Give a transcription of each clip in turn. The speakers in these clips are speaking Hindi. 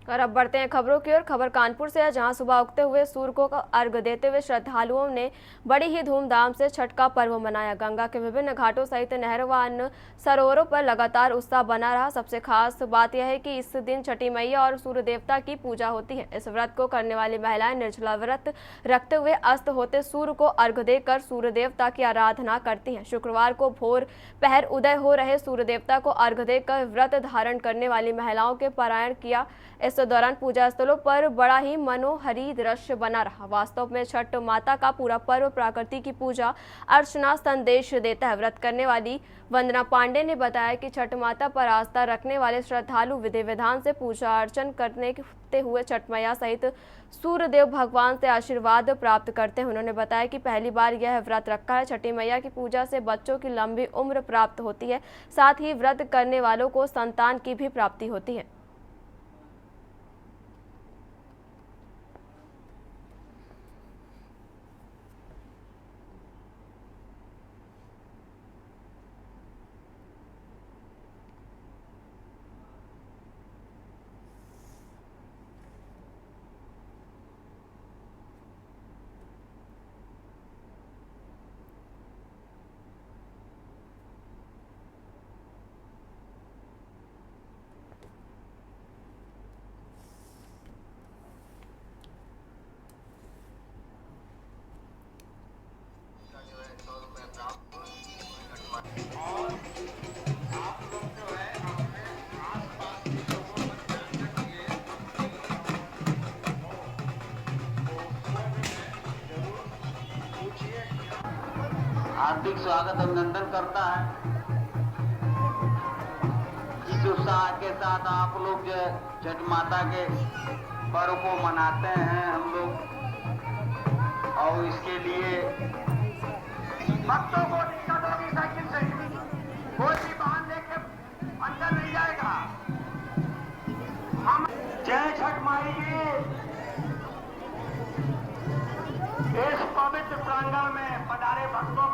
और अब बढ़ते हैं खबरों की ओर। खबर कानपुर से है, जहां सुबह उगते हुए सूर्य को अर्घ्य देते हुए श्रद्धालुओं ने बड़ी ही धूमधाम से छठ का पर्व मनाया। गंगा के विभिन्न घाटों सहित नहरों व अन्य सरोवरों पर लगातार उत्साह बना रहा। सबसे खास बात यह है कि इस दिन छठी मैया और सूर्य देवता की पूजा होती है। इस व्रत को करने वाली महिलाएं निर्जला व्रत रखते हुए अस्त होते सूर्य को अर्घ्य देकर सूर्य देवता की आराधना करती हैं। शुक्रवार को भोर पहर उदय हो रहे सूर्य देवता को अर्घ्य देकर व्रत धारण करने वाली महिलाओं के पारायण किया। इस दौरान पूजा स्थलों पर बड़ा ही मनोहरी दृश्य बना रहा। वास्तव में छठ माता का पूरा पर्व प्रकृति की पूजा अर्चना संदेश देता है। व्रत करने वाली वंदना पांडे ने बताया कि छठ माता पर आस्था रखने वाले श्रद्धालु विधि विधान से पूजा अर्चन करते हुए छठ मैया सहित सूर्यदेव भगवान से आशीर्वाद प्राप्त करते हैं। उन्होंने बताया कि पहली बार यह व्रत रखा है। छठी मैया की पूजा से बच्चों की लंबी उम्र प्राप्त होती है, साथ ही व्रत करने वालों को संतान की भी प्राप्ति होती है। हार्दिक स्वागत अभिनंदन करता है। जिस उत्साह के साथ आप लोग जो छठ माता के पर्व को मनाते हैं हम लोग, और इसके लिए भक्तों को दिक्कत होगी साइकिल से, कोई भी वाहन लेके अंदर नहीं जाएगा। हम जय छठ माई की इस पवित्र प्रांगण में पधारे भक्तों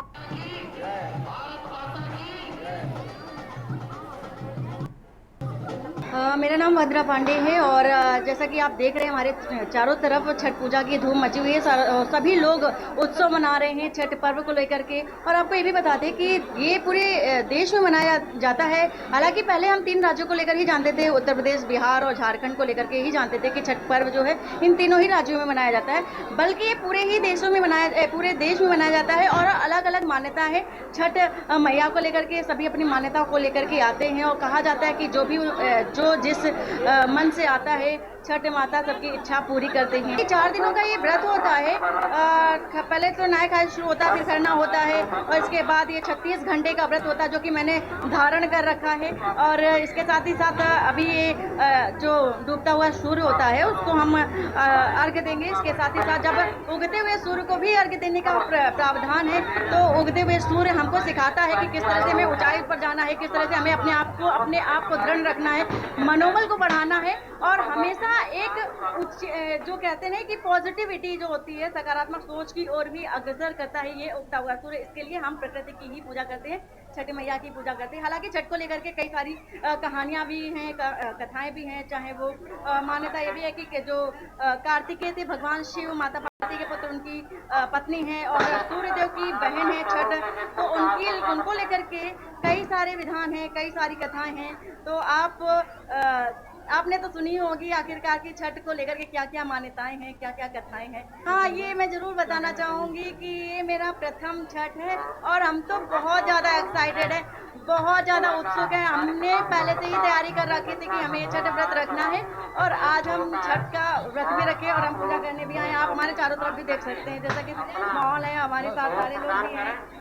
मेरा नाम वंदना पांडे है और जैसा कि आप देख रहे हैं हमारे चारों तरफ छठ पूजा की धूम मची हुई है। सभी लोग उत्सव मना रहे हैं छठ पर्व को लेकर के। और आपको ये भी बता दें कि ये पूरे देश में मनाया जाता है। हालांकि पहले हम 3 राज्यों को लेकर ही जानते थे, उत्तर प्रदेश, बिहार और झारखंड को लेकर के ही जानते थे कि छठ पर्व जो है इन तीनों ही राज्यों में मनाया जाता है, बल्कि ये पूरे देश में मनाया जाता है। और अलग अलग मान्यता है छठ मैया को लेकर के। सभी अपनी मान्यताओं को लेकर के आते हैं और कहा जाता है कि जो जिस मन से आता है छठ माता सबकी इच्छा पूरी करते हैं। 4 दिनों का ये व्रत होता है। पहले तो नहाय खाय शुरू होता है, फिर खरना होता है और इसके बाद ये 36 घंटे का व्रत होता है, जो कि मैंने धारण कर रखा है। और इसके साथ ही साथ अभी ये जो डूबता हुआ सूर्य होता है उसको हम अर्घ्य देंगे। इसके साथ ही साथ जब उगते हुए सूर्य को भी अर्घ्य देने का प्रावधान है, तो उगते हुए सूर्य हमको सिखाता है कि किस तरह से हमें ऊंचाई पर जाना है, किस तरह से हमें अपने आप को दृढ़ रखना है, मनोबल को बढ़ाना है। और हमेशा एक जो कहते हैं कि पॉजिटिविटी जो होती है, सकारात्मक सोच की ओर भी अग्रसर करता है ये उगता हुआ सूर्य। इसके लिए हम प्रकृति की ही पूजा करते हैं, छठ मैया की पूजा करते हैं। हालांकि छठ को लेकर के कई सारी कहानियां भी हैं, कथाएं भी हैं। चाहे वो मान्यता ये भी है कि जो कार्तिकेय थे भगवान शिव, माता पार्वती के पुत्र उनकी पत्नी है और सूर्यदेव की बहन है छठ, तो उनको लेकर के कई सारे विधान हैं, कई सारी कथाएं हैं। तो आपने तो सुनी होगी आखिरकार की छठ को लेकर के क्या क्या मान्यताएं हैं, क्या क्या कथाएं हैं। हाँ, ये मैं जरूर बताना चाहूंगी कि ये मेरा प्रथम छठ है और हम तो बहुत ज़्यादा एक्साइटेड है, बहुत ज़्यादा उत्सुक है। हमने पहले से ही तैयारी कर रखी थी कि हमें ये छठ व्रत रखना है और आज हम छठ का व्रत भी रखे और हम पूजा करने भी आए। आप हमारे चारों तरफ भी देख सकते हैं, जैसा कि माहौल है, हमारे साथ सारे लोग भी हैं।